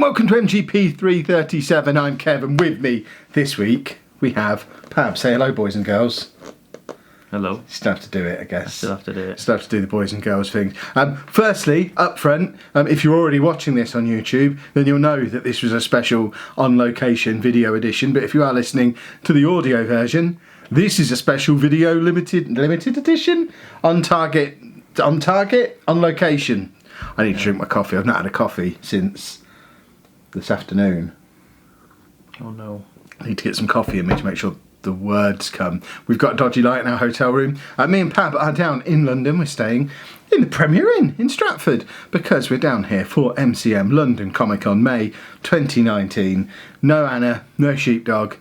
welcome to MGP337. I'm Kev, and with me this week we have Pab. Say hello, boys and girls. Hello. Still have to do it, I guess. Still have to do it. Still have to do the boys and girls thing. Firstly, up front, if you're already watching this on YouTube, then you'll know that this was a special on-location video edition. But if you are listening to the audio version, this is a special video limited edition on location. I need to drink my coffee. I've not had a coffee since this afternoon. Oh no. I need to get some coffee in me to make sure the words come. We've got a dodgy light in our hotel room. Me and Pab are down in London. We're staying in the Premier Inn in Stratford because we're down here for MCM London Comic Con May 2019. No Anna, no Sheepdog.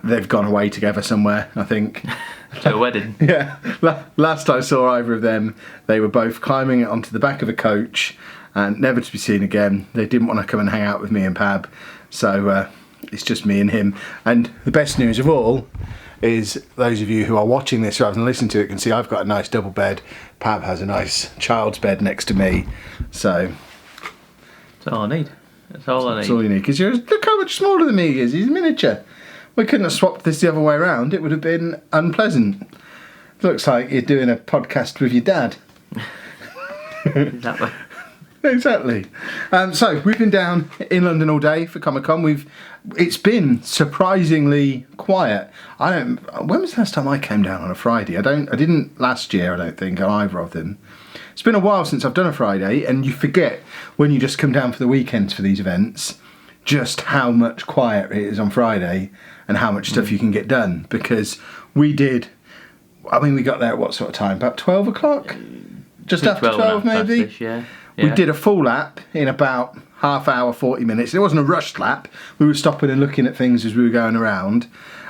They've gone away together somewhere, I think. To a wedding. Yeah. Last I saw either of them, they were both climbing onto the back of a coach and never to be seen again. They didn't want to come and hang out with me and Pab, so it's just me and him. And the best news of all is those of you who are watching this rather than listening to it can see I've got a nice double bed. Pab has a nice child's bed next to me, so that's all I need. That's all I need. That's all you need, because look how much smaller than me he is. He's miniature. We couldn't have swapped this the other way around. It would have been unpleasant. Looks like you're doing a podcast with your dad. Exactly. Exactly. So we've been down in London all day for Comic Con. It's been surprisingly quiet. When was the last time I came down on a Friday? I didn't last year, I don't think, on either of them. It's been a while since I've done a Friday, and you forget when you just come down for the weekends for these events just how much quieter it is on Friday and how much stuff you can get done, because we got there at what sort of time? About 12 o'clock? Just after 12 maybe? Yeah. We did a full lap in about half hour, 40 minutes. It wasn't a rushed lap. We were stopping and looking at things as we were going around.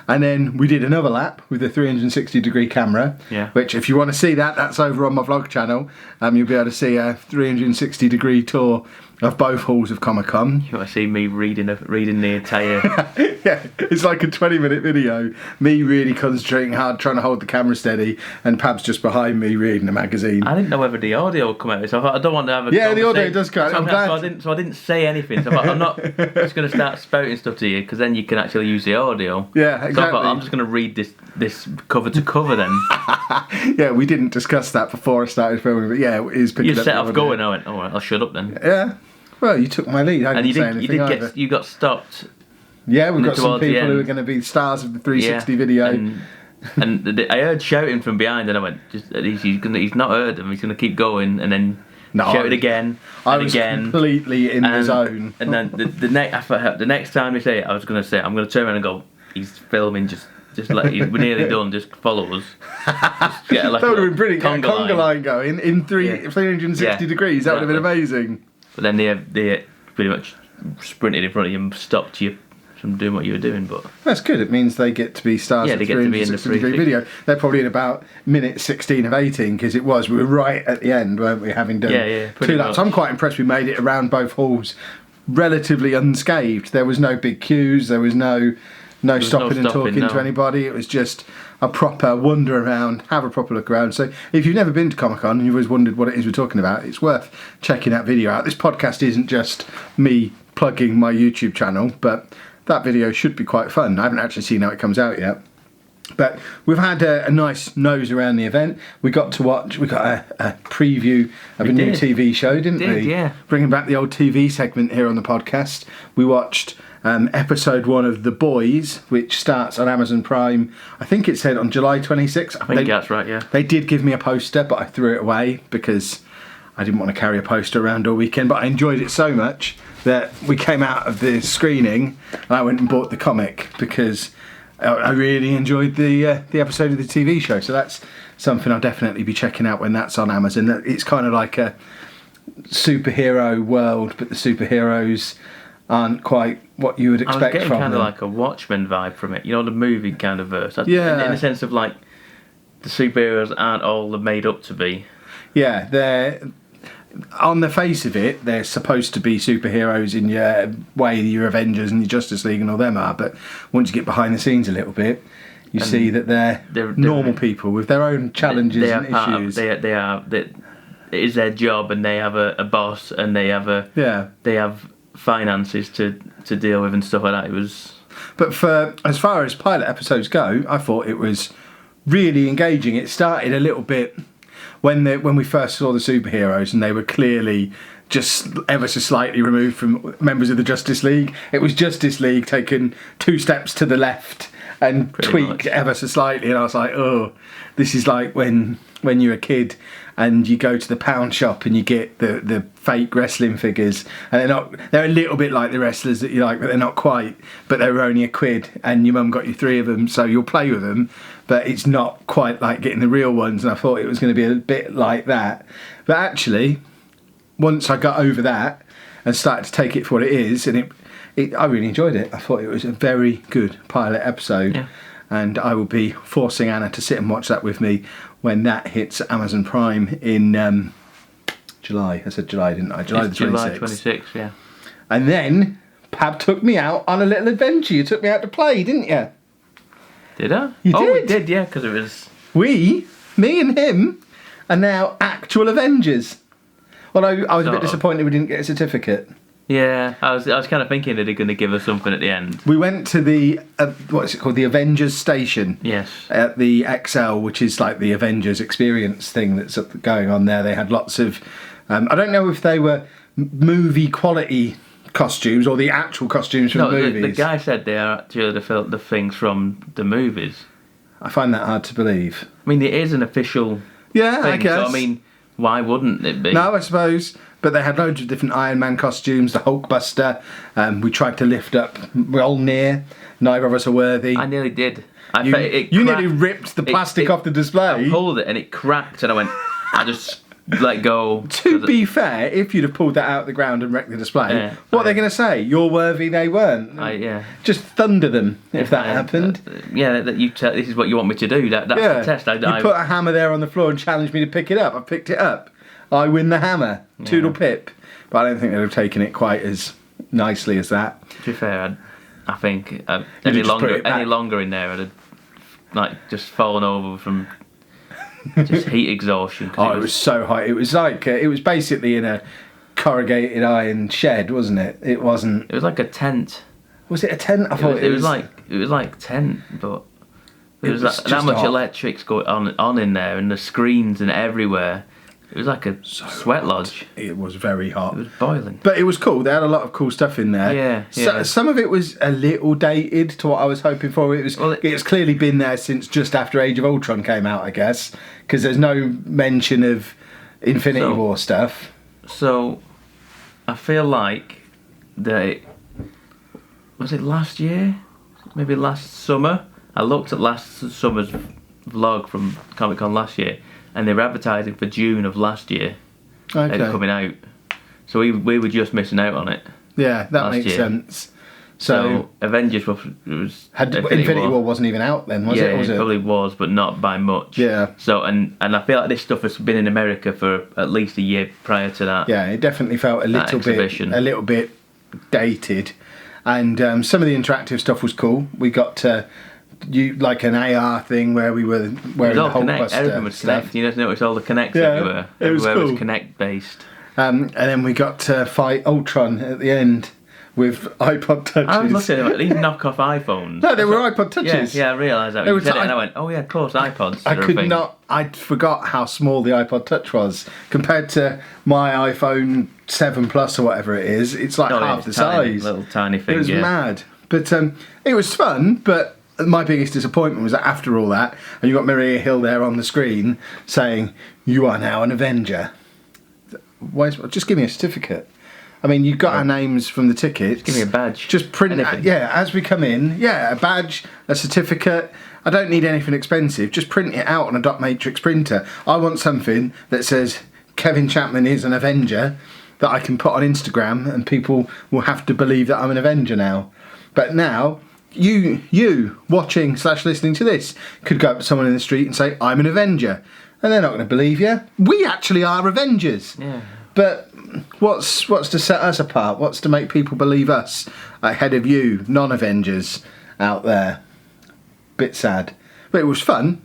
And then we did another lap with a 360-degree camera, which if you want to see that, that's over on my vlog channel. You'll be able to see a 360-degree tour of both halls of Comic Con. You want to see me reading the entire... Yeah, it's like a 20-minute video. Me really concentrating hard, trying to hold the camera steady, and Pab's just behind me reading a magazine. I didn't know whether the audio would come out, so I thought I don't want to have a... Yeah, the audio does come out. So I didn't say anything. So I thought, I'm not just going to start spouting stuff to you, because then you can actually use the audio. Yeah, exactly. So I thought, I'm just going to read this cover to cover then. Yeah, we didn't discuss that before I started filming, but yeah, it is picking up. You set off going, I went, all right, I'll shut up then. Yeah. Well, you took my lead. I didn't say anything either. You got stopped. Yeah, we've got some people who are going to be stars of the 360 video. And I heard shouting from behind, and I went, he's not heard them. He's going to keep going, and then shouted again. I was completely in the zone. And then the next time he say it, I was going to say, I'm going to turn around and go, he's filming. Just like we're nearly done. Just follow us. Just get that would have been brilliant. Get a conga line going in 360 degrees. That would have been amazing. But then they pretty much sprinted in front of you and stopped you from doing what you were doing. But that's good. It means they get to be stars of the 360-degree video. They're probably in about minute 16 of 18, because we were right at the end, weren't we, having done 2 laps. I'm quite impressed we made it around both halls relatively unscathed. There was no big queues. There was no stopping and talking to anybody. It was just a proper wander around, have a proper look around. So if you've never been to Comic Con and you've always wondered what it is we're talking about, it's worth checking that video out. This podcast isn't just me plugging my YouTube channel, but that video should be quite fun. I haven't actually seen how it comes out yet. But we've had a nice nose around the event. We got a preview of a new TV show, didn't we? Yeah. Bringing back the old TV segment here on the podcast. We watched episode 1 of The Boys, which starts on Amazon Prime. I think it said on July 26th. I think that's right, yeah. They did give me a poster, but I threw it away because I didn't want to carry a poster around all weekend. But I enjoyed it so much that we came out of the screening and I went and bought the comic because I really enjoyed the episode of the TV show. So that's something I'll definitely be checking out when that's on Amazon. It's kind of like a superhero world, but the superheroes aren't quite what you would expect from them. I was getting kind of like a Watchmen vibe from it. You know, the movie kind of verse. Yeah. In the sense of like the superheroes aren't all they're made up to be. Yeah, they're... On the face of it, they're supposed to be superheroes in your way, your Avengers and your Justice League and all them are, but once you get behind the scenes a little bit, you see that they're normal people with their own challenges and issues. It finances to deal with and stuff like that. It was. But for as far as pilot episodes go, I thought it was really engaging. It started a little bit when we first saw the superheroes, and they were clearly just ever so slightly removed from members of the Justice League. It was Justice League taken 2 steps to the left and Pretty tweaked much. ever so slightly, and I was like, oh, this is like when you're a kid and you go to the pound shop and you get the fake wrestling figures, and they're a little bit like the wrestlers that you like, but they're not quite, but they were only £1, and your mum got you 3 of them, so you'll play with them, but it's not quite like getting the real ones. And I thought it was going to be a bit like that, but actually once I got over that and started to take it for what it is, and I really enjoyed it. I thought it was a very good pilot episode. Yeah. And I will be forcing Anna to sit and watch that with me when that hits Amazon Prime in July. I said July, didn't I? July the 26th. July 26th, yeah. And then Pab took me out on a little adventure. You took me out to play, didn't you? Did I? You did. We did, yeah, because it was... Me and him, are now actual Avengers. Although I was a bit disappointed we didn't get a certificate. Yeah, I was kind of thinking that they're going to give us something at the end. We went to the what's it called, the Avengers station. Yes. At the XL, which is like the Avengers experience thing that's going on there. They had lots of, I don't know if they were movie quality costumes or the actual costumes from the movies. The guy said they are actually the things from the movies. I find that hard to believe. I mean, it is an official. Yeah, thing, I guess. So, I mean, why wouldn't it be? No, I suppose. But they had loads of different Iron Man costumes, the Hulkbuster. We tried to lift up Mjolnir. Neither of us are worthy. I nearly did. You nearly ripped the plastic off the display. I pulled it and it cracked, and I just let go. To be fair, if you'd have pulled that out of the ground and wrecked the display, what are they going to say? You're worthy, they weren't. Just thunder them if that happened. This is what you want me to do. That's the test. You put a hammer there on the floor and challenged me to pick it up. I picked it up. I win the hammer. Toodle pip. But I don't think they'd have taken it quite as nicely as that. To be fair, I think any longer in there, I'd have just fallen over from just heat exhaustion. It was so hot. It was like it was basically in a corrugated iron shed, wasn't it? It wasn't. It was like a tent. Was it a tent? I thought it was like tent, but there was that much electrics going on in there, and the screens and everywhere. It was like a sweat lodge. It was very hot. It was boiling. But it was cool. They had a lot of cool stuff in there. Yeah. Some of it was a little dated to what I was hoping for. It's clearly been there since just after Age of Ultron came out, I guess, because there's no mention of Infinity War stuff. So, I feel like was it last year? Maybe last summer? I looked at last summer's vlog from Comic Con last year, and they were advertising for June of last year. Okay. Coming out. So we were just missing out on it. Yeah, that makes sense. So Avengers Infinity War wasn't even out then, was it? Yeah, it probably was, but not by much. Yeah. So and I feel like this stuff has been in America for at least a year prior to that. Yeah, it definitely felt a little bit dated, and some of the interactive stuff was cool. We got like an AR thing where we were wearing the Hulkbuster. Everything was Kinect. You just noticed all the Kinects everywhere. Everywhere was Kinect based. And then we got to fight Ultron at the end with iPod touches. I was looking at these knockoff iPhones. No, they were iPod touches. Yeah, I realised that. You said it and I went, oh yeah, of course, iPods. I forgot how small the iPod Touch was compared to my iPhone 7 Plus or whatever it is. It's like half the size. Little tiny thing. It was mad. But it was fun, but my biggest disappointment was that after all that, and you got Maria Hill there on the screen saying, "You are now an Avenger." Just give me a certificate. I mean, you got our names from the tickets. Just give me a badge. Just print it. Yeah, as we come in. Yeah, a badge, a certificate. I don't need anything expensive. Just print it out on a dot matrix printer. I want something that says Kevin Chapman is an Avenger that I can put on Instagram, and people will have to believe that I'm an Avenger now. But now, you watching / listening to this could go up to someone in the street and say, "I'm an Avenger," and they're not going to believe you. We actually are Avengers. Yeah. But what's to set us apart? What's to make people believe us ahead of you, non-Avengers out there? Bit sad, but it was fun.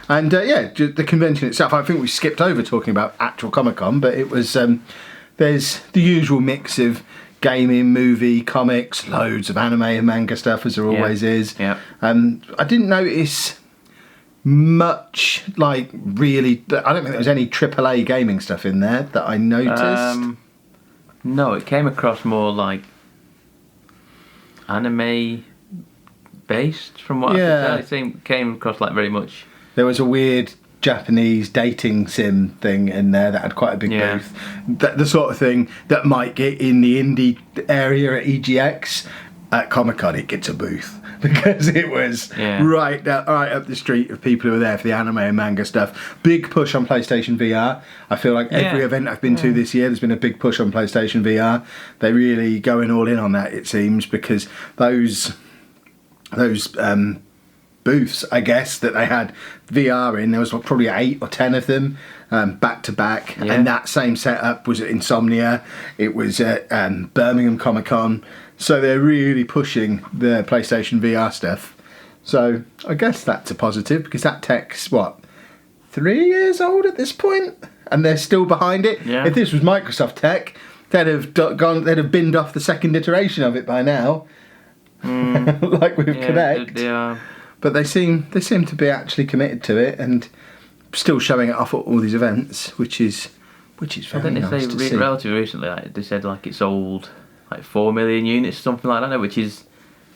And the convention itself, I think we skipped over talking about actual Comic-Con, but it was there's the usual mix of gaming, movie, comics, loads of anime and manga stuff, as there always is. Yeah. I didn't notice much, like, really. I don't think there was any AAA gaming stuff in there that I noticed. No, it came across more like anime based from what I could tell. It came across like very much. There was a weird Japanese dating sim thing in there that had quite a big booth. The sort of thing that might get in the indie area at EGX. At Comic-Con it gets a booth because it was right up the street of people who were there for the anime and manga stuff. Big push on PlayStation VR. I feel like every event I've been to this year, there's been a big push on PlayStation VR. They're really going all in on that, it seems, because those booths, I guess, that they had VR in, there was probably 8 or 10 of them back to back, and that same setup was at Insomnia. It was at Birmingham Comic-Con. So they're really pushing the PlayStation VR stuff. So I guess that's a positive, because that tech's, 3 years old at this point? And they're still behind it? Yeah. If this was Microsoft tech, they'd have binned off the second iteration of it by now. Like with Kinect. They are. But they seem to be actually committed to it and still showing it off at all these events, which is very nice to see. Relatively recently, they said like it sold like 4 million units, something like that, which is,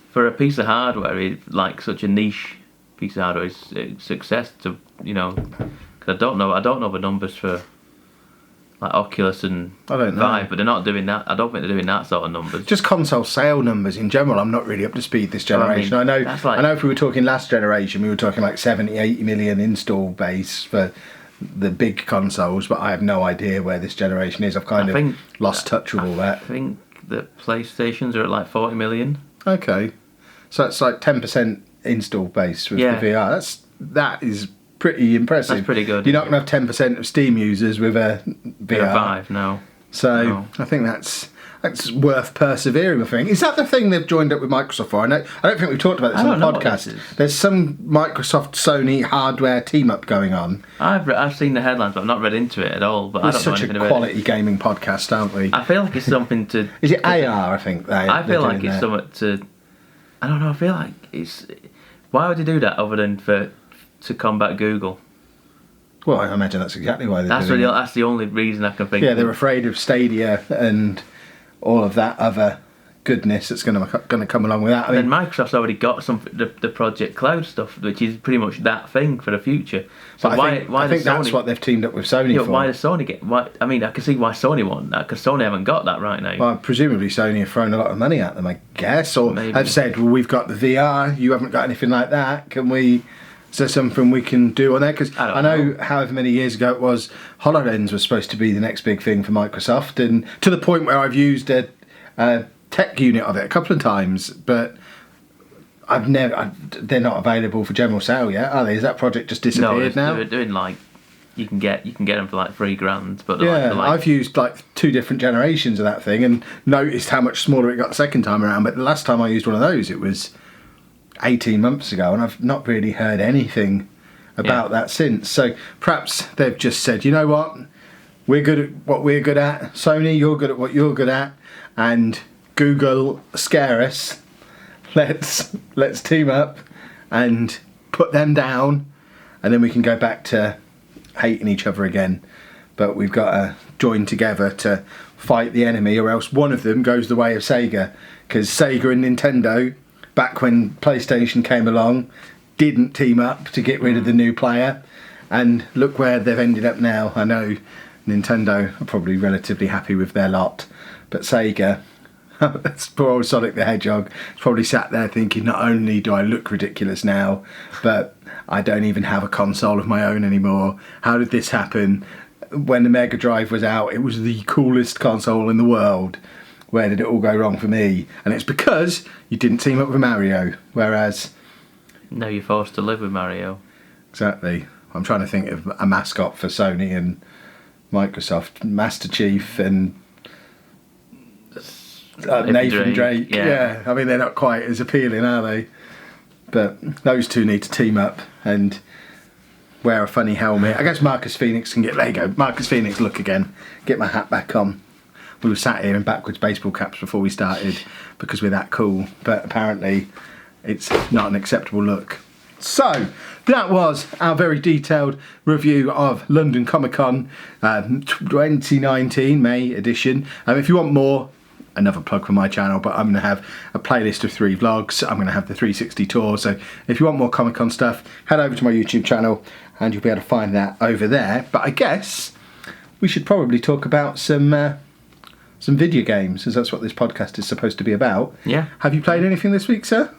for a piece of hardware, like such a niche piece of hardware, is a success to, because I don't know the numbers for like Oculus and Vive, but they're not doing that. I don't think they're doing that sort of numbers. Just console sale numbers in general, I'm not really up to speed this generation. I know if we were talking last generation, we were talking like 70, 80 million install base for the big consoles, but I have no idea where this generation is. I've think lost touch with all that. I think the PlayStations are at like 40 million. Okay. So it's like 10% install base with the VR. That is pretty impressive. That's pretty good. You're not going to have 10% of Steam users with a VR. Vive, no. So I think that's worth persevering with. Is that the thing they've joined up with Microsoft for? I don't think we've talked about this on the podcast. There's some Microsoft Sony hardware team up going on. I've seen the headlines, but I've not read into it at all. But We're such a quality gaming podcast, aren't we? I feel like it's something to. Is it AR? I think I feel like it's something to. I don't know. I feel like it's. Why would they do that other than to combat Google? Well, I imagine that's exactly why they're doing it. That's the only reason I can think. Yeah, they're afraid of Stadia and all of that other goodness that's going to come along with that. And then Microsoft's already got the Project Cloud stuff, which is pretty much that thing for the future. So I think that's what they've teamed up with Sony for. Why does Sony get? I mean, I can see why Sony want that, because Sony haven't got that right now. Well, presumably Sony have thrown a lot of money at them, I guess, or have said, well, we've got the VR, you haven't got anything like that. Is there something we can do on there? Because I know however many years ago it was, HoloLens was supposed to be the next big thing for Microsoft, and to the point where I've used a tech unit of it a couple of times, but they're not available for general sale yet, are they? Is that project just disappeared now? They're doing like you can get them for like $3,000, but I've used like 2 different generations of that thing and noticed how much smaller it got the second time around. But the last time I used one of those, it was 18 months ago, and I've not really heard anything about that since. So perhaps they've just said, you know what, we're good at what we're good at, Sony, you're good at what you're good at, and Google scare us. Let's team up and put them down, and then we can go back to hating each other again. But we've got to join together to fight the enemy, or else one of them goes the way of Sega, because Sega and Nintendo, back when PlayStation came along, didn't team up to get rid of the new player, and look where they've ended up now. I know Nintendo are probably relatively happy with their lot, but Sega, that's poor old Sonic the Hedgehog, probably sat there thinking, not only do I look ridiculous now, but I don't even have a console of my own anymore. How did this happen? When the Mega Drive was out, it was the coolest console in the world. Where did it all go wrong for me? And it's because you didn't team up with Mario, whereas... No, you're forced to live with Mario. Exactly. I'm trying to think of a mascot for Sony and Microsoft. Master Chief and Nathan Drake. Yeah, I mean, they're not quite as appealing, are they? But those two need to team up and wear a funny helmet. I guess Marcus Phoenix can get... There you go. Marcus Phoenix, look again. Get my hat back on. we were sat here in backwards baseball caps before we started because we're that cool. But apparently, it's not an acceptable look. So that was our very detailed review of London Comic Con 2019 May edition. If you want more, another plug for my channel, but I'm going to have a playlist of 3 vlogs. I'm going to have the 360 tour, so if you want more Comic Con stuff, head over to my YouTube channel and you'll be able to find that over there. But I guess we should probably talk about some video games, as that's what this podcast is supposed to be about. Yeah. Have you played anything this week, sir?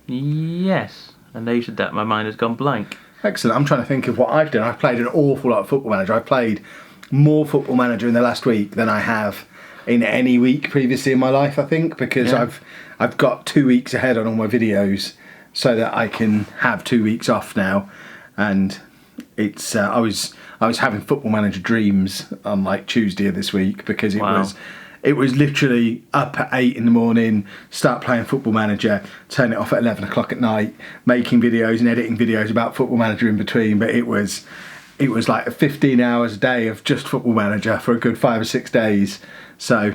Yes. I know you said that, my mind has gone blank. Excellent. I'm trying to think of what I've done. I've played an awful lot of Football Manager. I've played more Football Manager in the last week than I have in any week previously in my life, I think, because I've got 2 weeks ahead on all my videos so that I can have 2 weeks off now. And it's I was having Football Manager dreams on like Tuesday of this week because it was literally up at 8 in the morning, start playing Football Manager, turn it off at 11 o'clock at night, making videos and editing videos about Football Manager in between. But it was like 15 hours a day of just Football Manager for a good 5 or 6 days. So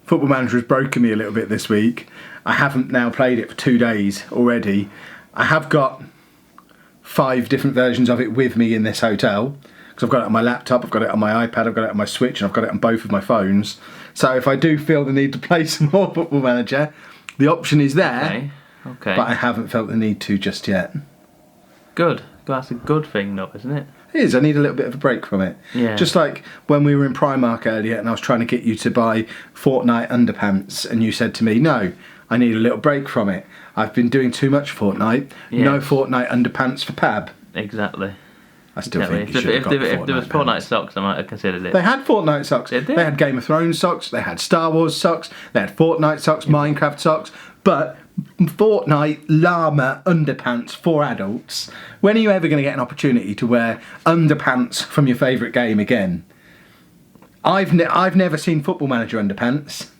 Football Manager has broken me a little bit this week. I haven't now played it for 2 days already. I have got 5 different versions of it with me in this hotel, because I've got it on my laptop, I've got it on my iPad, I've got it on my Switch, and I've got it on both of my phones. So if I do feel the need to play some more Football Manager, the option is there. Okay. But I haven't felt the need to just yet. Good. That's a good thing, though, isn't it? It is. I need a little bit of a break from it. Yeah. Just like when we were in Primark earlier and I was trying to get you to buy Fortnite underpants and you said to me, no, I need a little break from it. I've been doing too much Fortnite. Yeah. No Fortnite underpants for Pab. Exactly. I still think you should have got the if there was Fortnite socks, I might have considered it. They had Fortnite socks. Did they? They had Game of Thrones socks. They had Star Wars socks. They had Fortnite socks, Minecraft socks. But Fortnite llama underpants for adults. When are you ever going to get an opportunity to wear underpants from your favourite game again? I've never seen Football Manager underpants.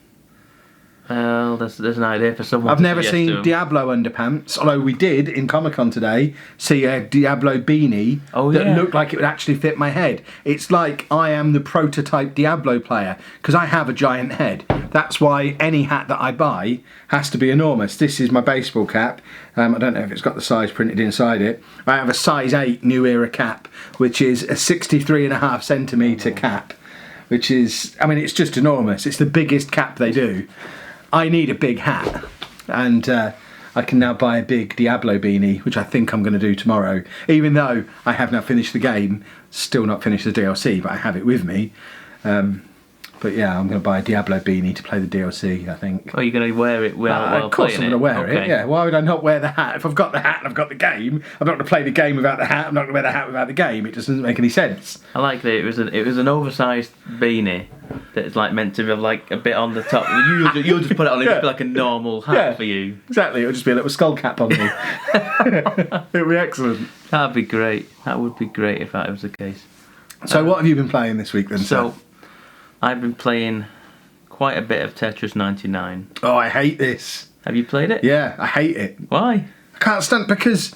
Well, there's an idea for someone. I've never seen Diablo underpants, although we did in Comic Con today see a Diablo beanie that looked like it would actually fit my head. It's like I am the prototype Diablo player because I have a giant head. That's why any hat that I buy has to be enormous. This is my baseball cap. I don't know if it's got the size printed inside it. I have a size 8 New Era cap, which is a 63.5 centimetre cap, which is, I mean, it's just enormous. It's the biggest cap they do. I need a big hat, and I can now buy a big Diablo beanie, which I think I'm going to do tomorrow. Even though I have now finished the game, still not finished the DLC, but I have it with me. But yeah, I'm going to buy a Diablo beanie to play the DLC, I think. Oh, you're going to wear it while of course I'm going to wear it, yeah. Why would I not wear the hat? If I've got the hat and I've got the game, I'm not going to play the game without the hat, I'm not going to wear the hat without the game. It just doesn't make any sense. I like that it was an oversized beanie that's like meant to have like a bit on the top. You'll just put it on, it'll just be like a normal hat for you. Exactly, it'll just be a little skull cap on me. It'll be excellent. That'd be great. That would be great if that was the case. So what have you been playing this week then, sir? I've been playing quite a bit of Tetris 99. Oh, I hate this. Have you played it? Yeah, I hate it. Why? I can't stand because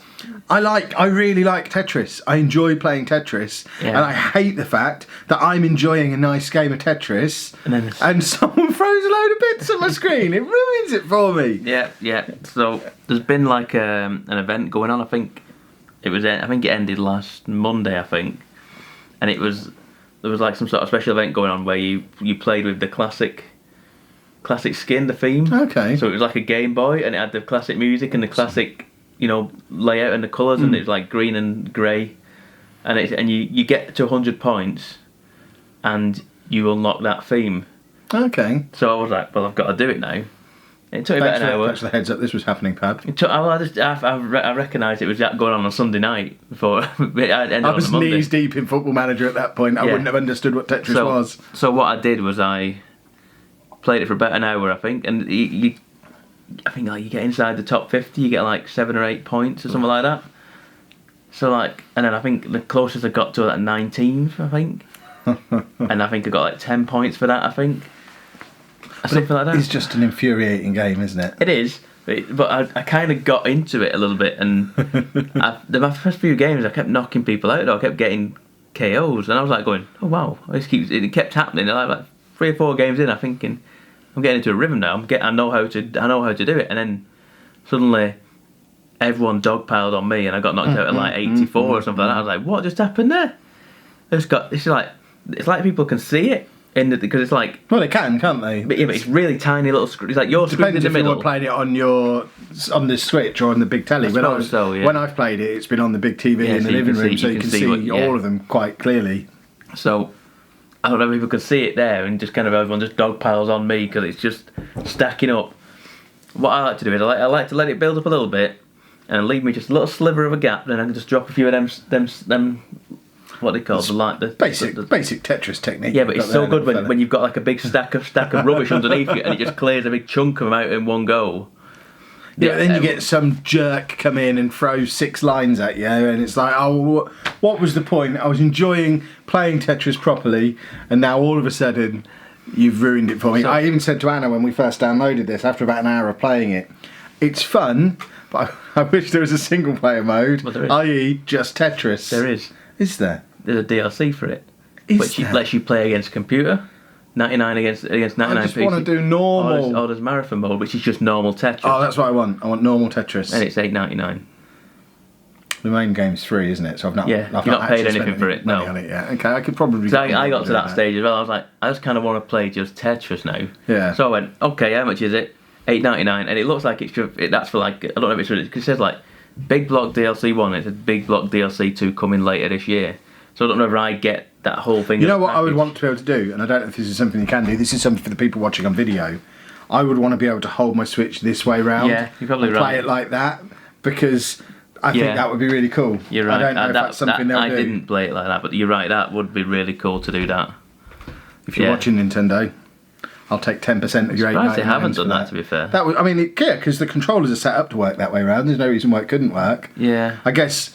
I really like Tetris. I enjoy playing Tetris, and I hate the fact that I'm enjoying a nice game of Tetris, and someone throws a load of bits at my screen. It ruins it for me. Yeah. So there's been like an event going on. I think it ended last Monday. I think, and there was like some sort of special event going on where you played with the classic skin, the theme. Okay. So it was like a Game Boy, and it had the classic music and the classic, layout and the colours, and it was like green and grey, and you get to 100 points, and you unlock that theme. Okay. So I was like, well, I've got to do it now. It took me about an hour. Thanks for the heads up. This was happening, Pab. I recognised it was going on Sunday night before it ended on a Monday. I was knees deep in Football Manager at that point. I wouldn't have understood what Tetris was. So what I did was I played it for about an hour, I think, and you get inside the top 50, you get like 7 or 8 points or something like that. So and then I think the closest I got to like 19th, I think, and I think I got like 10 points for that, I think. Something like that. It's just an infuriating game, isn't it? It is, but I kind of got into it a little bit, and my first few games I kept knocking people out. I kept getting KOs, and I was like going, "Oh wow!" It kept happening. Like 3 or 4 games in, I'm thinking, I'm getting into a rhythm now. I know how to do it, and then suddenly everyone dogpiled on me, and I got knocked out at like 84 or something like that. I was like, what just happened there? It's like people can see it because it's like, well, they can't they? But it's really tiny little screen. It's like your screen in the middle. Depends if you were playing it on the Switch or on the big telly. When I've played it, it's been on the big TV in the living room, so you can see all of them quite clearly. So I don't know if people can see it there, and just kind of everyone just dogpiles on me because it's just stacking up. What I like to do is I like to let it build up a little bit and leave me just a little sliver of a gap, then I can just drop a few of them what they call the basic Tetris technique. Yeah, but it's so good when you've got like a big stack of rubbish underneath you, and it just clears a big chunk of them out in one go. Yeah, then you get some jerk come in and throw 6 lines at you, and it's like, oh, what was the point? I was enjoying playing Tetris properly, and now all of a sudden you've ruined it for me. I even said to Anna when we first downloaded this, after about an hour of playing it, it's fun, but I wish there was a single player mode, i.e. just Tetris. There is. Is there? There's a DLC for it, which lets you play against a computer, 99 against 99 I just PC. want to do normal. Or there's marathon mode, which is just normal Tetris. Oh, that's what I want. I want normal Tetris. And it's $8.99. The main game's free, isn't it? So I've not. Yeah, you've not paid anything for it. No. On it yet. Okay, I could probably. I got to that stage as well. I was like, I just kind of want to play just Tetris now. Yeah. So I went, okay, how much is it? $8.99, and it looks like that's for like, I don't know if it's really, because it says like Big Block DLC 1. It says Big Block DLC 2 coming later this year. So I don't know if I get that whole thing. You know what I would want to be able to do, and I don't know if this is something you can do. This is something for the people watching on video. I would want to be able to hold my Switch this way round. Yeah, you're probably right. Play it like that, because I think that would be really cool. You're right. I don't know if that's something they'll do. I didn't play it like that, but you're right. That would be really cool to do that. If you're watching Nintendo, I'll take 10% of your $8.99. They haven't done that, to be fair. That would, I mean, because the controllers are set up to work that way around. There's no reason why it couldn't work. Yeah. I guess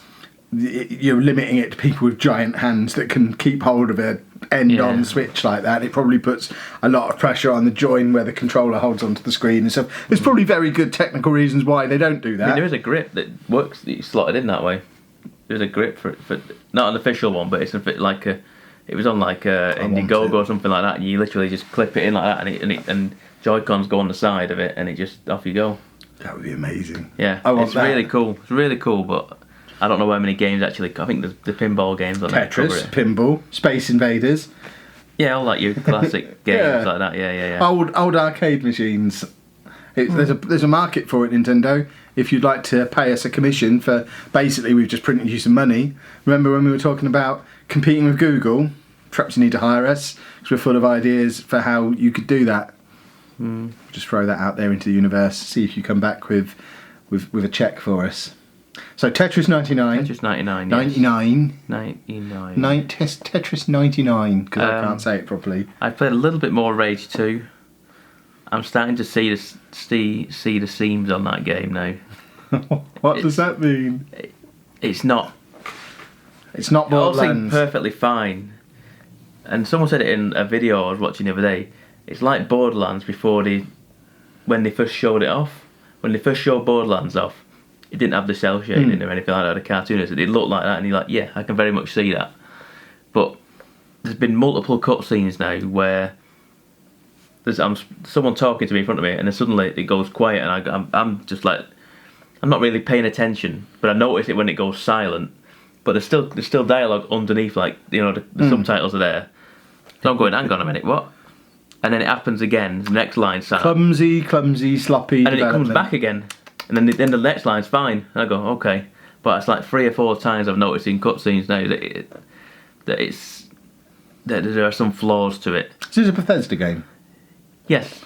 you're limiting it to people with giant hands that can keep hold of an end-on switch like that. It probably puts a lot of pressure on the join where the controller holds onto the screen and stuff. There's probably very good technical reasons why they don't do that. I mean, there is a grip that works, that you slotted in that way. There's a grip for not an official one, but it's like a. It was on like a Indiegogo or something like that, and you literally just clip it in like that, and Joy-Cons go on the side of it, and it just off you go. That would be amazing. Yeah, it's really cool. It's really cool, but I don't know how many games actually. I think the pinball games like Tetris, pinball, Space Invaders. Yeah, all like your classic games like that. Yeah. Old arcade machines. There's a market for it, Nintendo. If you'd like to pay us a commission for, basically we've just printed you some money. Remember when we were talking about competing with Google? Perhaps you need to hire us, because we're full of ideas for how you could do that. Just throw that out there into the universe. See if you come back with a check for us. So Tetris 99. Tetris 99. 99. 99. Tetris 99, because I can't say it properly. I played a little bit more Rage 2. I'm starting to see the seams on that game now. What does that mean? It's not Borderlands. It all seemed perfectly fine. And someone said it in a video I was watching the other day. It's like Borderlands when they first showed it off. When they first showed Borderlands off, it didn't have the cell shading or anything like that, the cartoonist. It looked like that, and you're like, yeah, I can very much see that. But there's been multiple cutscenes now where there's someone talking to me in front of me, and then suddenly it goes quiet, and I'm just like, I'm not really paying attention, but I notice it when it goes silent. But there's still dialogue underneath, like, you know, the subtitles are there. So I'm going, hang on a minute, what? And then it happens again. The next line's silent. Clumsy, sloppy. And then it comes back again, and then the next line's fine. And I go, okay. But it's like 3 or 4 times I've noticed in cutscenes now that there are some flaws to it. Is this a Bethesda game? Yes.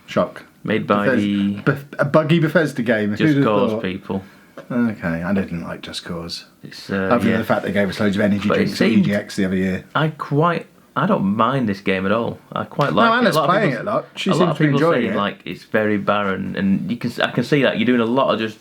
Shock. Made by a buggy Bethesda game. Just Cause people. Okay, I didn't like Just Cause. It's other than the fact they gave us loads of energy drinks at EGX the other year. I don't mind this game at all. I quite like it. Anna's playing it a lot. She seems to be enjoying it. Like, it's very barren, and I can see that you're doing a lot of just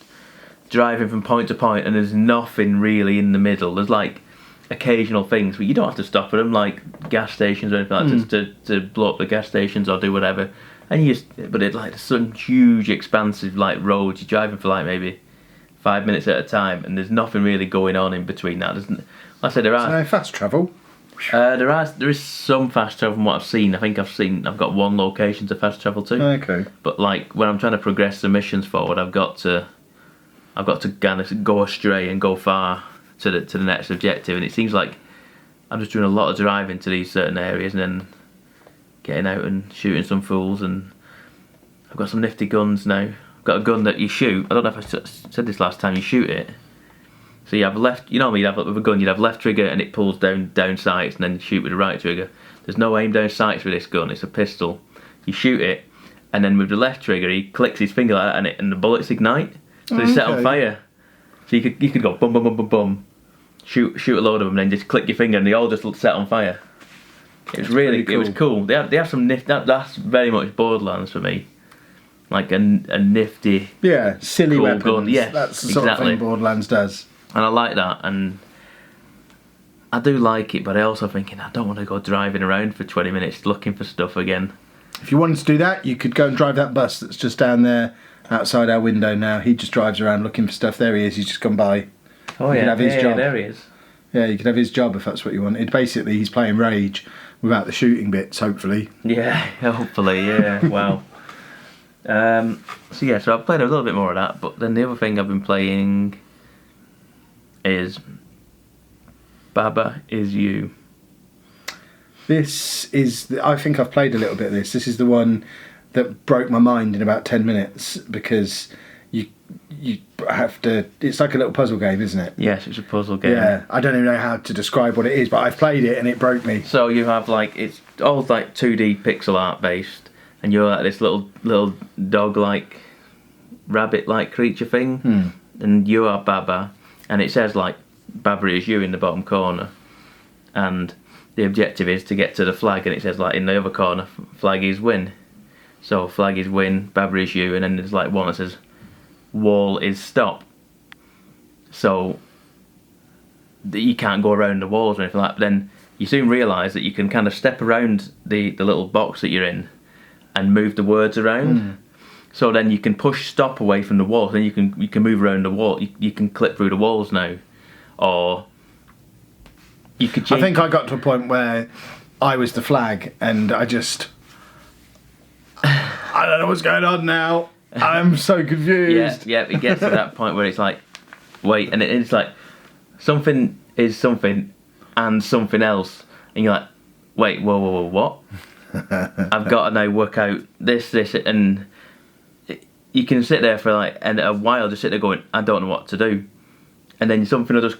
driving from point to point, and there's nothing really in the middle. There's like occasional things, but you don't have to stop at them, like gas stations or anything like that, to blow up the gas stations or do whatever. And but it's like some huge, expansive like roads. You're driving for like maybe 5 minutes at a time, and there's nothing really going on in between that. Like I said, there are no fast travel. There is some fast travel from what I've seen. I think I've got one location to fast travel to. Okay. But like when I'm trying to progress the missions forward, I've got to kind of go astray and go far to the next objective, and it seems like I'm just doing a lot of driving to these certain areas and then getting out and shooting some fools. And I've got some nifty guns now. I've got a gun that you shoot. I don't know if I said this last time. You shoot it. So you have left, you know, with a gun, you'd have left trigger and it pulls down sights, and then you shoot with the right trigger. There's no aim down sights with this gun. It's a pistol. You shoot it, and then with the left trigger, he clicks his finger like that, and the bullets ignite. So they set on fire. So you could go bum bum bum bum bum, shoot a load of them, and then just click your finger, and they all just set on fire. It was really cool. It was cool. They have some that's very much Borderlands for me. Like a nifty, silly cool weapons. Gun. Yes, that's the sort of thing Borderlands does. And I like that, and I do like it, but I also thinking I don't want to go driving around for 20 minutes looking for stuff again. If you wanted to do that, you could go and drive that bus that's just down there outside our window now. He just drives around looking for stuff. There he is. He's just gone by. Oh, you could have his job. There he is. Yeah, you could have his job if that's what you wanted. Basically, he's playing Rage without the shooting bits, hopefully. Yeah, hopefully, yeah. Wow. So I've played a little bit more of that, but then the other thing I've been playing is Baba Is You. This is, I think I've played a little bit of this. This is the one that broke my mind in about 10 minutes because you have to, it's like a little puzzle game, isn't it? Yes, it's a puzzle game. Yeah, I don't even know how to describe what it is, but I've played it and it broke me. So you have it's all like 2D pixel art based, and you're like this little dog-like, rabbit-like creature thing, and you are Baba. And it says Baba is you in the bottom corner, and the objective is to get to the flag, and it says in the other corner, flag is win. So flag is win, Baba is you, and then there's one that says wall is stop. So you can't go around the walls or anything like that. But then you soon realise that you can kind of step around the little box that you're in and move the words around. So then you can push stop away from the wall. Then you can move around the wall. You can clip through the walls now, or you could change. I think I got to a point where I was the flag, and I don't know what's going on now. I'm so confused. Yeah. It gets to that point where it's wait, and it's something is something and something else, and you're wait, whoa, what? I've got to now work out this, and you can sit there for and a while, just sit there going, I don't know what to do, and then something will just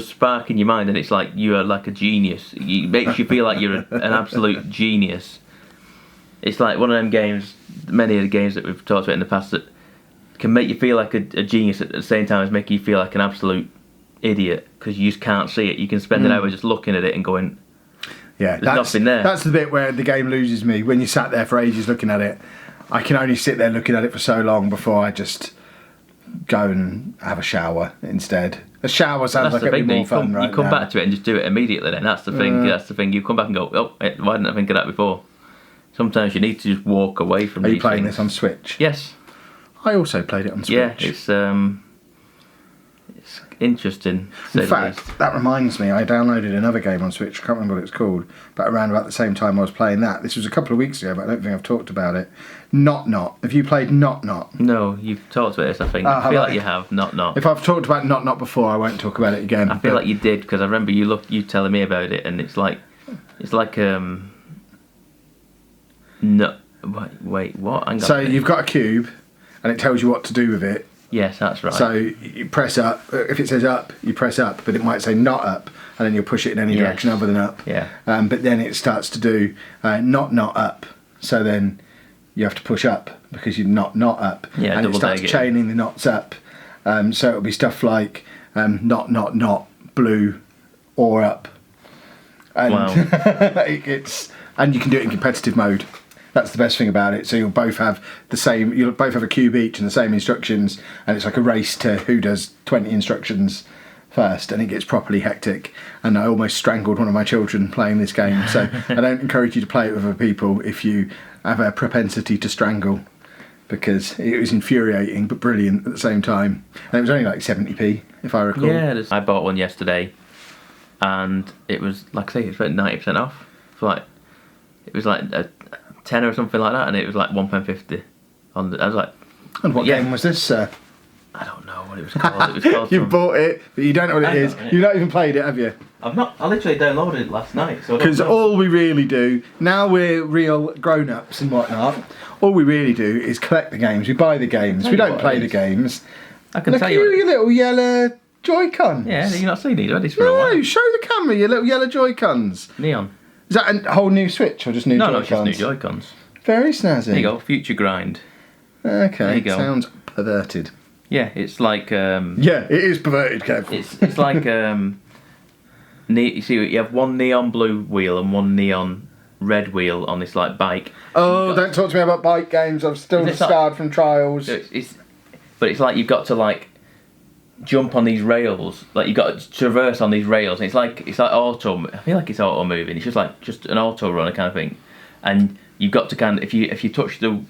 spark in your mind, and it's you are like a genius. It makes you feel like you're an absolute genius. It's like one of them games, many of the games that we've talked about in the past, that can make you feel like a genius at the same time as making you feel like an absolute idiot because you just can't see it. You can spend an hour just looking at it and going, there's nothing there. That's the bit where the game loses me. When you sat there for ages looking at it, I can only sit there looking at it for so long before I just go and have a shower instead. A shower sounds like it'd be more fun right now. You come back to it and just do it immediately then. That's the thing. That's the thing. You come back and go, why didn't I think of that before? Sometimes you need to just walk away from these things. Are you playing this on Switch? Yes. I also played it on Switch. Yeah, it's interesting. In fact, that reminds me, I downloaded another game on Switch. I can't remember what it's called, but around about the same time I was playing that. This was a couple of weeks ago, but I don't think I've talked about it. Not. Have you played Not? No, you've talked about this, I think. I feel like you have. Not. If I've talked about Not before, I won't talk about it again. I feel like you did, because I remember you telling me about it, and it's no, wait, what? So you've got a cube, and it tells you what to do with it. Yes, that's right. So you press up. If it says up, you press up, but it might say not up, and then you'll push it in any direction other than up. Yeah. But then it starts to do not up. So then you have to push up because you're not up. Yeah, and it starts chaining the knots up. So it'll be stuff like not blue or up. And wow. And you can do it in competitive mode. That's the best thing about it. So you'll both have a cube each and the same instructions, and it's like a race to who does 20 instructions first, and it gets properly hectic. And I almost strangled one of my children playing this game. So I don't encourage you to play it with other people if you have a propensity to strangle, because it was infuriating but brilliant at the same time. And it was only 70p, if I recall. Yeah, I bought one yesterday. and it was like I say, it's about 90% off. For like, it was like a tenner or something like that, and it was like £1.50. I was like, and what game was this, sir? I don't know what it was called. It was called you bought it, but you don't know what it is. You've not even played it, have you? I've not. I literally downloaded it last night. Because all we really do, now we're real grown-ups and whatnot, all we really do is collect the games. We buy the games. We don't play the games. I can tell tell you. Look at your little yellow Joy-Cons. Yeah, you've not seen these, have you? No, show the camera your little yellow Joy-Cons. Neon. Is that a whole new Switch or just new Joy-Cons? No, just new Joy-Cons. Very snazzy. There you go, Future Grind. Okay, there you go. Sounds perverted. Yeah, it's like... yeah, it is perverted, Kev. It's like... you see, you have one neon blue wheel and one neon red wheel on this like bike. Oh, don't talk to me about bike games. I'm still scarred from trials. But it's like you've got to like jump on these rails. Like you've got to traverse on these rails. And it's like auto. I feel like it's auto moving. It's just an auto runner kind of thing. And you've got to kind of if you touch the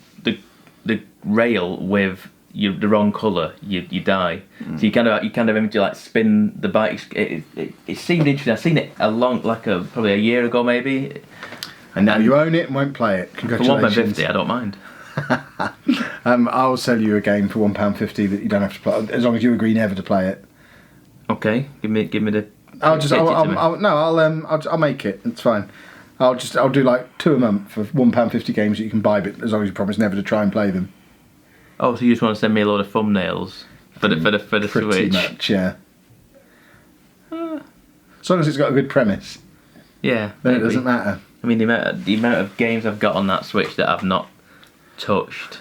rail with the wrong colour, you die. So you kind of have to like spin the bike. It seemed interesting. I've seen it probably a year ago maybe. And now you own it and won't play it. Congratulations. For £1.50, I don't mind. I'll sell you a game for £1.50 that you don't have to play, as long as you agree never to play it. Okay, give me the. I'll make it. It's fine. I'll do like 2 a month for £1.50 games that you can buy, but as long as you promise never to try and play them. Oh, so you just want to send me a load of thumbnails for the Pretty Switch? Pretty much, yeah. As long as it's got a good premise. Yeah. Then maybe. It doesn't matter. I mean, the amount of games I've got on that Switch that I've not touched.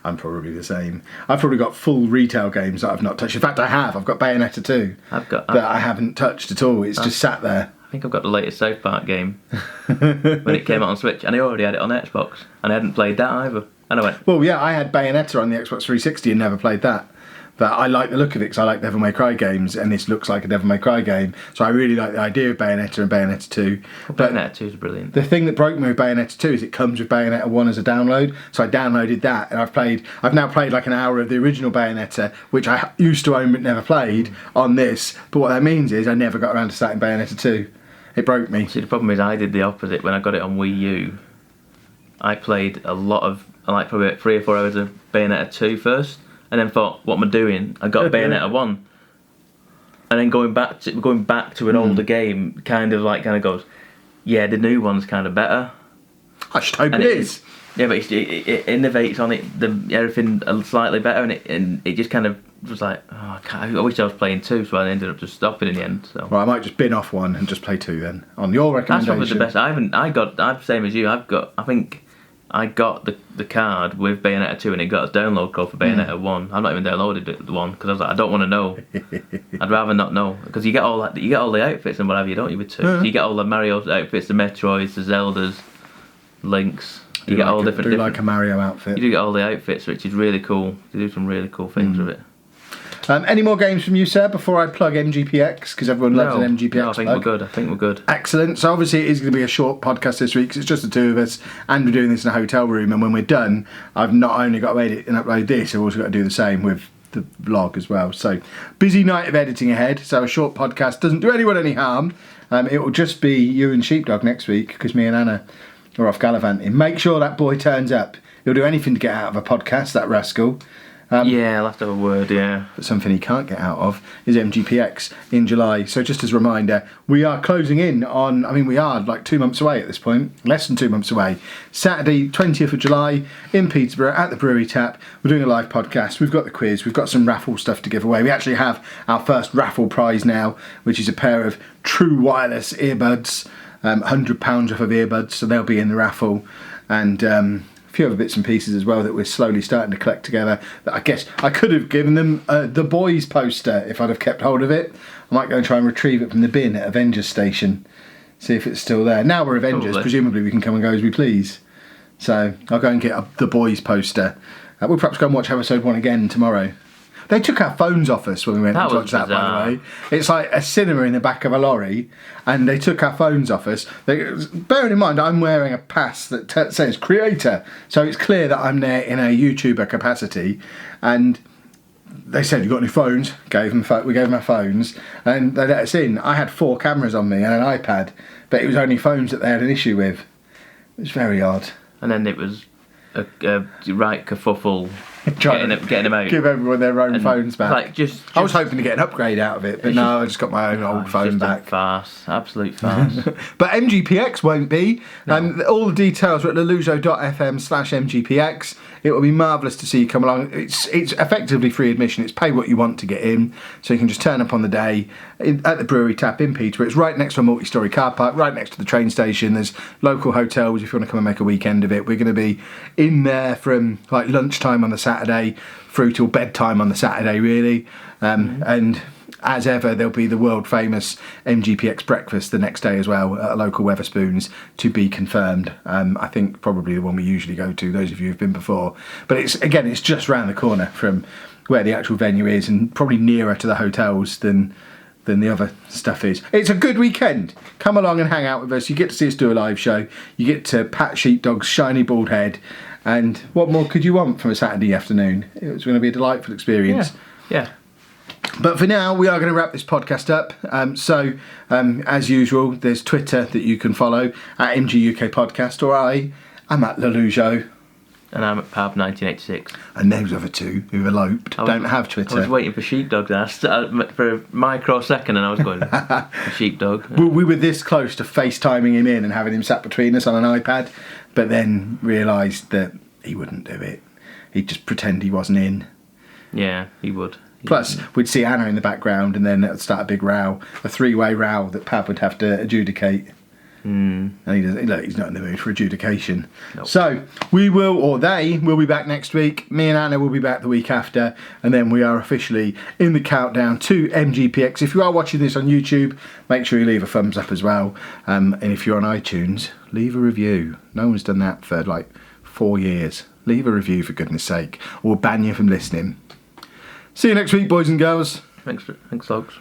I'm probably the same. I've probably got full retail games that I've not touched. In fact, I have. I've got Bayonetta 2 that I haven't touched at all. It's just sat there. I think I've got the latest South Park game when it came out on Switch, and I already had it on Xbox, and I hadn't played that either. And I went, well, yeah, I had Bayonetta on the Xbox 360 and never played that. But I like the look of it because I like Devil May Cry games, and this looks like a Devil May Cry game. So I really like the idea of Bayonetta and Bayonetta 2. Well, Bayonetta 2 is brilliant. The thing that broke me with Bayonetta 2 is it comes with Bayonetta 1 as a download. So I downloaded that, and I've now played like an hour of the original Bayonetta, which I used to own but never played, on this. But what that means is I never got around to starting Bayonetta 2. It broke me. See, the problem is I did the opposite. When I got it on Wii U, I played a lot of, like probably 3 or 4 hours of Bayonetta 2 first, and then thought, what am I doing? I got Bayonetta 1. And then going back to an older game kind of goes, yeah, the new one's kind of better. I should hope it is. Yeah, but it innovates on it, everything slightly better, and it just kind of was like, oh, I wish I was playing 2, so I ended up just stopping in the end. So. Well, I might just bin off 1 and just play 2 then, on your recommendation. That's probably the best. I'm same as you. I think I got the card with Bayonetta 2, and it got a download code for Bayonetta 1. I've not even downloaded the 1 because I was like, I don't want to know. I'd rather not know, because you get all the outfits and whatever, you don't you with 2. So you get all the Mario outfits, the Metroids, the Zeldas, Links. You get all different. Like a Mario outfit. You do get all the outfits, which is really cool. You do some really cool things with it. Any more games from you, sir, before I plug MGPX? Because everyone loves an MGPX. No, I think we're good. Excellent. So obviously it is going to be a short podcast this week because it's just the 2 of us, and we're doing this in a hotel room. And when we're done, I've not only got to edit and upload this, I've also got to do the same with the vlog as well. So busy night of editing ahead. So a short podcast doesn't do anyone any harm. It will just be you and Sheepdog next week because me and Anna are off gallivanting. Make sure that boy turns up. He'll do anything to get out of a podcast, that rascal. Yeah, I'll have to have a word, yeah. But something he can't get out of is MGPX in July. So just as a reminder, we are closing in on, we are like 2 months away at this point, less than 2 months away. Saturday, 20th of July in Peterborough at the Brewery Tap. We're doing a live podcast. We've got the quiz. We've got some raffle stuff to give away. We actually have our first raffle prize now, which is a pair of true wireless earbuds, £100 off of earbuds. So they'll be in the raffle. And a few other bits and pieces as well that we're slowly starting to collect together, that I guess I could have given them the boys poster if I'd have kept hold of it. I might go and try and retrieve it from the bin at Avengers Station, see if it's still there. Now we're Avengers, presumably we can come and go as we please. So I'll go and get the boys poster. We'll perhaps go and watch episode 1 again tomorrow. They took our phones off us when we went and watched that, by the way. It's like a cinema in the back of a lorry, and they took our phones off us. Bearing in mind, I'm wearing a pass that says creator, so it's clear that I'm there in a YouTuber capacity. And they said, "You got any phones?" We gave them our phones, and they let us in. I had 4 cameras on me and an iPad, but it was only phones that they had an issue with. It was very odd. And then it was a right kerfuffle getting them out. Give everyone their own phones back. Like I was hoping to get an upgrade out of it, but no, I just got my own old phone back. Farce, absolute farce. But MGPX won't be. No. All the details are at lelujo.fm/MGPX. It will be marvellous to see you come along. It's effectively free admission. It's pay what you want to get in, so you can just turn up on the day at the Brewery Tap in Peterborough. It's right next to a multi-storey car park, right next to the train station. There's local hotels if you want to come and make a weekend of it. We're going to be in there from like lunchtime on the Saturday through till bedtime on the Saturday, really. And as ever, there'll be the world famous MGPX breakfast the next day as well at a local Wetherspoons, to be confirmed. I think probably the one we usually go to, those of you who've been before. But it's just round the corner from where the actual venue is, and probably nearer to the hotels than the other stuff is. It's a good weekend. Come along and hang out with us. You get to see us do a live show. You get to pat Sheepdog's shiny bald head. And what more could you want from a Saturday afternoon? It's going to be a delightful experience. Yeah. But for now, we are going to wrap this podcast up. As usual, there's Twitter that you can follow at MGUK Podcast, or I'm at Lelujo. And I'm at Pab1986. And those other two who've eloped don't have Twitter. I was waiting for Sheepdog for a microsecond, and I was going, Sheepdog. We were this close to FaceTiming him in and having him sat between us on an iPad, but then realised that he wouldn't do it. He'd just pretend he wasn't in. Yeah, he would. Plus, we'd see Anna in the background, and then it would start a big row, a 3-way row that Pab would have to adjudicate. And he's not in the mood for adjudication. Nope. So they will be back next week. Me and Anna will be back the week after, and then we are officially in the countdown to MGPX. If you are watching this on YouTube, make sure you leave a thumbs up as well. And if you're on iTunes, leave a review. No one's done that for like 4 years. Leave a review, for goodness sake, or we'll ban you from listening. See you next week, boys and girls. Thanks, folks.